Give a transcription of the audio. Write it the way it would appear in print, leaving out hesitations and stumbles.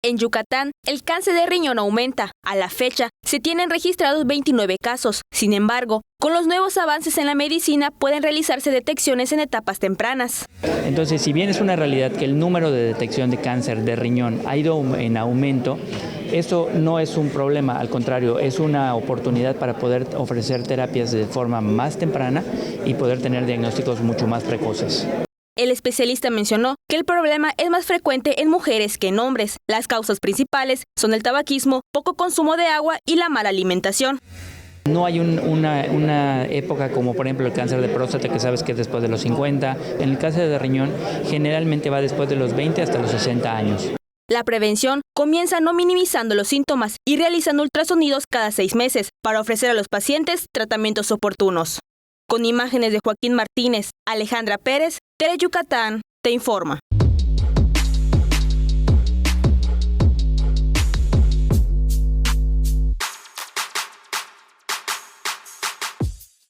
En Yucatán, el cáncer de riñón aumenta. A la fecha, se tienen registrados 29 casos. Sin embargo, con los nuevos avances en la medicina pueden realizarse detecciones en etapas tempranas. Entonces, si bien es una realidad que el número de detección de cáncer de riñón ha ido en aumento, eso no es un problema, al contrario, es una oportunidad para poder ofrecer terapias de forma más temprana y poder tener diagnósticos mucho más precoces. El especialista mencionó que el problema es más frecuente en mujeres que en hombres. Las causas principales son el tabaquismo, poco consumo de agua y la mala alimentación. No hay una época como por ejemplo el cáncer de próstata, que sabes que es después de los 50. En el cáncer de riñón generalmente va después de los 20 hasta los 60 años. La prevención comienza no minimizando los síntomas y realizando ultrasonidos cada 6 meses para ofrecer a los pacientes tratamientos oportunos. Con imágenes de Joaquín Martínez, Alejandra Pérez, Tele Yucatán te informa.